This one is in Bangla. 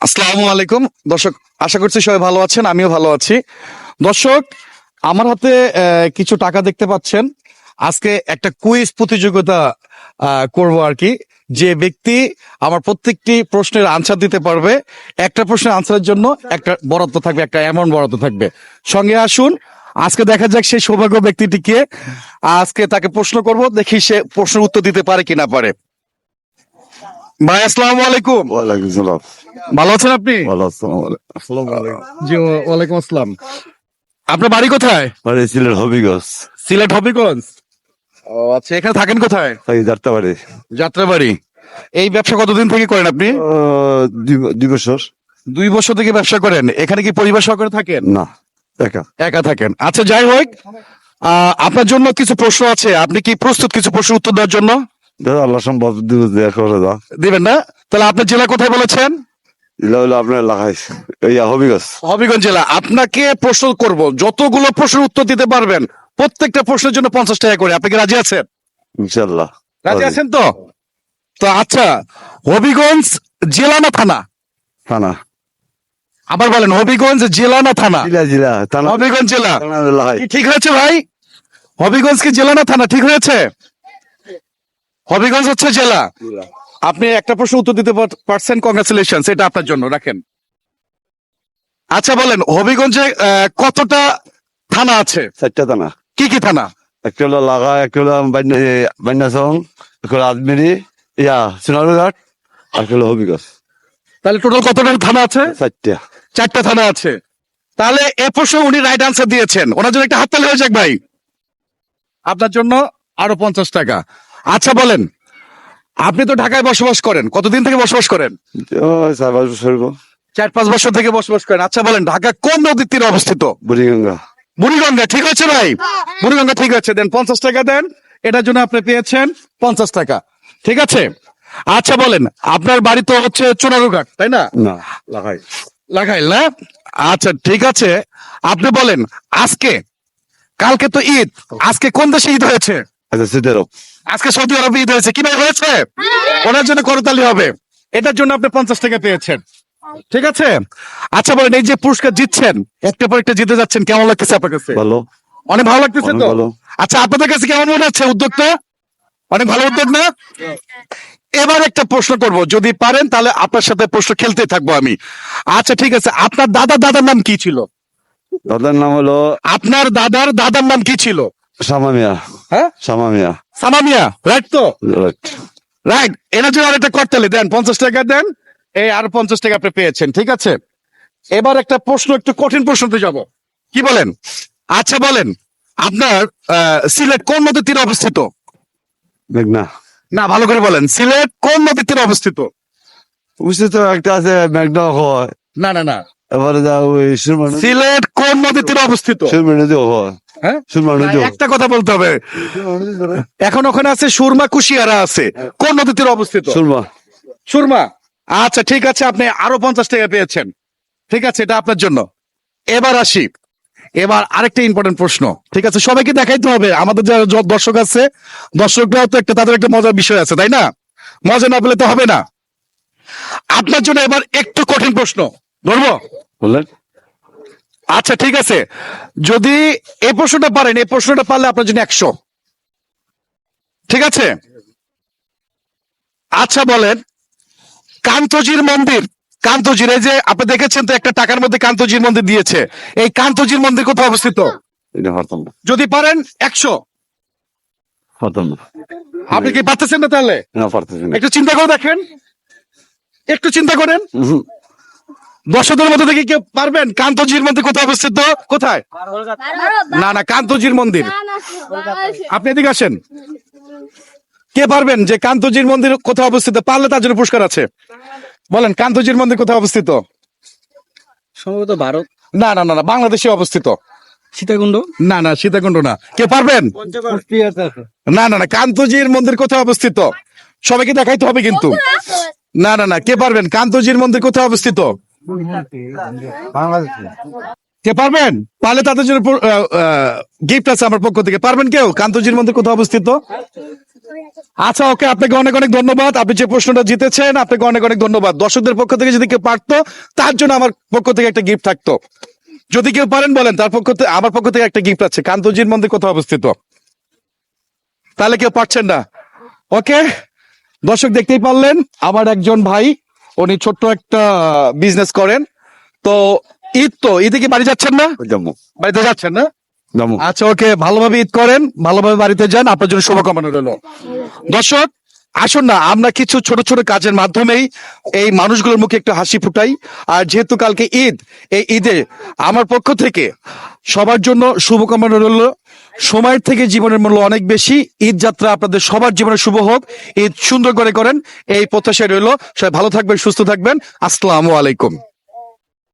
আসসালামু আলাইকুম দর্শক, আশা করছি সবাই ভালো আছেন, আমিও ভালো আছি। দর্শক, আমার হাতে কিছু টাকা দেখতে পাচ্ছেন। আজকে একটা কুইজ প্রতিযোগিতা করব আর কি। যে ব্যক্তি আমার প্রত্যেকটি প্রশ্নের আনসার দিতে পারবে, একটা প্রশ্নের আনসারের জন্য একটা বরাদ্দ থাকবে, একটা অ্যামাউন্ট বরাদ্দ থাকবে। সঙ্গে আসুন, আজকে দেখা যাক সেই সৌভাগ্য ব্যক্তিটিকে। আজকে তাকে প্রশ্ন করব, দেখি সে প্রশ্নের উত্তর দিতে পারে কিনা পারে। ভাই আসসালামু আলাইকুম। ওয়ালাইকুম সালাম। ভালো আছেন আপনি? ভালো আসসালামু আলাইকুম। জি, ওয়ালাইকুম আসসালাম। আপনার বাড়ি কোথায়? বাড়ি সিলেট হবিগঞ্জ। সিলেট হবিগঞ্জ। ও আচ্ছা, এখানে থাকেন কোথায়? তাই যাত্রাবাড়ি। যাত্রাবাড়ি। এই ব্যবসা কতদিন থেকে করেন আপনি? 2 বছর। 2 বছর থেকে ব্যবসা করেন। এখানে কি পরিবার সহকারে থাকেন? না, একা। একা থাকেন। আচ্ছা, যাই হোক, আপনার জন্য কিছু প্রশ্ন আছে। আপনি কি প্রস্তুত কিছু প্রশ্ন উত্তর দেওয়ার জন্য? দাদা আল্লাহ সম্ভব করে দাও। দিবেন না? তাহলে আপনার জেলা কোথায় বলেছেন? এগুলো হলো আপনার এলাকায় হবিগঞ্জ। হবিগঞ্জ জেলা। আপনাকে প্রশ্ন করব, যতগুলো প্রশ্নের উত্তর দিতে পারবেন প্রত্যেকটা প্রশ্নের জন্য 50 টাকা করে। আপনি কি রাজি আছেন? ইনশাল্লাহ রাজি আছেন তো? তো আচ্ছা, হবিগঞ্জ জেলা না থানা? থানা। আবার বলেন, হবিগঞ্জ জেলা না থানা? জিলা জিলা থানা। হবিগঞ্জ জেলা। থানার এলাকায়। কি ঠিক হয়েছে ভাই? হবিগঞ্জ কি জেলা না থানা? ঠিক হয়েছে? হবিগঞ্জ হচ্ছে জেলা। আপনি একটা প্রশ্ন উত্তর দিতে পারছেন, কংগ্রাচুলেশন, এটা আপনার জন্য রাখেন। আচ্ছা বলেন, হবিগঞ্জে কতটা থানা আছে? 4টা থানা। কি কি থানা? একটা হলো লাগা, একটা হলো বান্যাসং, একটা হলো আজমেরি, সোনারঘাট, আর একটা হলো হবিগঞ্জ। তাহলে টোটাল কতটা থানা আছে? 4টা। 4টা থানা আছে। তাহলে এ প্রশ্ন উনি রাইট আনসার দিয়েছেন, ওনার জন্য একটা হাততালি হয়ে যাক ভাই। আপনার জন্য আরো 50 টাকা। আচ্ছা বলেন, আপনি তো ঢাকায় বসবাস করেন, কতদিন থেকে বসবাস করেন? 4 বছর। 4-5 বছর থেকে বসবাস করেন। আচ্ছা বলেন, ঢাকা কোন নদীর তীরে অবস্থিত? বুড়িগঙ্গা। বুড়িগঙ্গা। ঠিক আছে ভাই, বুড়িগঙ্গা ঠিক আছে। দেন 50 টাকা দেন, এটার জন্য আপনি পেয়েছেন 50 টাকা। ঠিক আছে। আচ্ছা বলেন, আপনার বাড়ি তো হচ্ছে চুনারুঘাট, তাই না? না, লাগাই। লাগাইল না? আচ্ছা ঠিক আছে। আপনি বলেন, আজকে, কালকে তো ঈদ, আজকে কোন দেশে ঈদ হয়েছে? আচ্ছা, সেটারও। আজকে সৌদি আরবে ঈদ হয়েছে। কিভাবে হয়েছে? ওনার জন্য করতালি হবে। এটার জন্য আপনি 50 টাকা পেয়েছেন। ঠিক আছে। আচ্ছা বলেন, এই যে পুরস্কার জিতছেন, একটা পর একটা জিতে যাচ্ছেন, কেমন লাগতেছে আপনার কাছে? ভালো। অনেক ভালো লাগতেছে অনেক তো? ভালো। আচ্ছা, আপনাদের কাছে কেমন মনে হচ্ছে উদ্যোগটা? অনেক ভালো উদ্যোগ না? এবার একটা প্রশ্ন করব, যদি পারেন তাহলে আপনার সাথে প্রশ্ন খেলতে থাকবো আমি। আচ্ছা ঠিক আছে, আপনার দাদার নাম কি ছিল? দাদার নাম হলো আপনার দাদার নাম কি ছিল? শামা মিয়া। হ্যাঁ, শামা মিয়া। সামামিয়া, রাইট তো? Right. রাইট। এনার জন্য আরেকটা করতালি দেন, 50 টাকা দেন। এই আরো 50 টাকা আপনি পেয়েছেন। ঠিক আছে। এবার একটা প্রশ্ন, একটু কঠিন প্রশ্নতে যাব, কি বলেন? আচ্ছা বলেন, আপনার সিলেট কোন নদীর তীরে অবস্থিত? মেঘনা। না, ভালো করে বলেন, সিলেট কোন নদীর তীরে অবস্থিত? বুঝতে তো একটা আছে মেঘনা হয়। না না না, এবারে যা ওই সুরমা নদী। সিলেট কোন নদীর তীরে অবস্থিত? সুরমা নদী হয়। হ্যাঁ, সুরমা নদী হয়। একটা কথা বলতে হবে। এখন ওখানে আছে সুরমা, কুশিয়ারা আছে, কোন নদীর তীরে অবস্থিত? সুরমা। সুরমা। আচ্ছা ঠিক আছে, আপনি আরো 50 টাকা পেয়েছেন। ঠিক আছে, এটা আপনার জন্য। এবার আসি, এবার আরেকটা ইম্পর্টেন্ট প্রশ্ন। ঠিক আছে, সবাইকে দেখাইতে হবে, আমাদের যারা দর্শক আছে, দর্শকরাও তো একটা, তাদের একটা মজার বিষয় আছে, তাই না? মজা না পেলে তো হবে না। আপনার জন্য এবার একটু কঠিন প্রশ্ন ধরবো। বললেন। আচ্ছা ঠিক আছে, যদি এই প্রশ্নটা পারেন, এই প্রশ্নটা পারলে আপনার জন্য 100। ঠিক আছে। আচ্ছা বলেন, কান্তজির মন্দির, কান্তজির, এই যে আপনি দেখেছেন তো একটা টাকার মধ্যে কান্তজির মন্দির দিয়েছে, এই কান্তজির মন্দির কোথায় অবস্থিত? এটা হরতাম না। যদি পারেন 100। হরতাম না। আপনি কি পারতেছেন না? তাহলে না, পারতেছি না। একটু চিন্তা করে দেখেন, একটু চিন্তা করেন। দর্শকদের মধ্যে থেকে কেউ পারবেন কান্তজির মন্দির কোথায় অবস্থিত? কোথায়? না না, কান্তজির মন্দির। আপনি এদিকে আসেন। কে পারবেন যে কান্তজির মন্দির কোথায় অবস্থিত? পারলে তার জন্য পুরস্কার আছে। বলেন, কান্তজির মন্দির কোথায় অবস্থিত? সম্ভবত ভারত। না না না না, বাংলাদেশে অবস্থিত। সীতাকুণ্ড। না না, সীতাকুণ্ড না। কে পারবেন? না না না, কান্তজির মন্দির কোথায় অবস্থিত? সবাইকে দেখাইতে হবে কিন্তু। না না না, কে পারবেন? কান্তজির মন্দির কোথায় অবস্থিত? কে পারবেন? পারলে তাদের জন্য গিফট আছে আমার পক্ষ থেকে। পারবেন কেউ? কান্তজির মন্দির কোথায় অবস্থিত? আচ্ছা ওকে, আপনাকে অনেক অনেক ধন্যবাদ। আপনি যে প্রশ্নটা জিতেছেন, আপনাকে অনেক অনেক ধন্যবাদ। দর্শকদের পক্ষ থেকে যদি কেউ পারতো, তার জন্য আমার পক্ষ থেকে একটা গিফট থাকতো। যদি কেউ পারেন বলেন, তার পক্ষ থেকে, আমার পক্ষ থেকে একটা গিফট আছে। কান্তজির মন্দির কোথায় অবস্থিত? তাহলে কেউ পারছেন না। ওকে, দর্শক দেখতেই পারলেন, আমার একজন ভাই, উনি ছোট্ট একটা বিজনেস করেন। তো ঈদ, তো ঈদে কি বাড়ি যাচ্ছেন না? জম্মু বাড়িতে যাচ্ছেন না? জম্মু আচ্ছা ওকে, ভালোভাবে ঈদ করেন, ভালোভাবে বাড়িতে যান, আপনার জন্য শুভকামনা রইল। দর্শক আসুন না, আমরা কিছু ছোট ছোট কাজের মাধ্যমেই এই মানুষগুলোর মুখে একটু হাসি ফুটাই। আর যেহেতু কালকে ঈদ, এই ঈদে আমার পক্ষ থেকে সবার জন্য শুভকামনা রইল। সময়ের থেকে জীবনের মূল্য অনেক বেশি। ঈদ যাত্রা আপনাদের সবার জীবনে শুভ হোক, ঈদ সুন্দর করে করেন, এই প্রত্যাশায় রইল। সবাই ভালো থাকবেন, সুস্থ থাকবেন। আসসালামু আলাইকুম।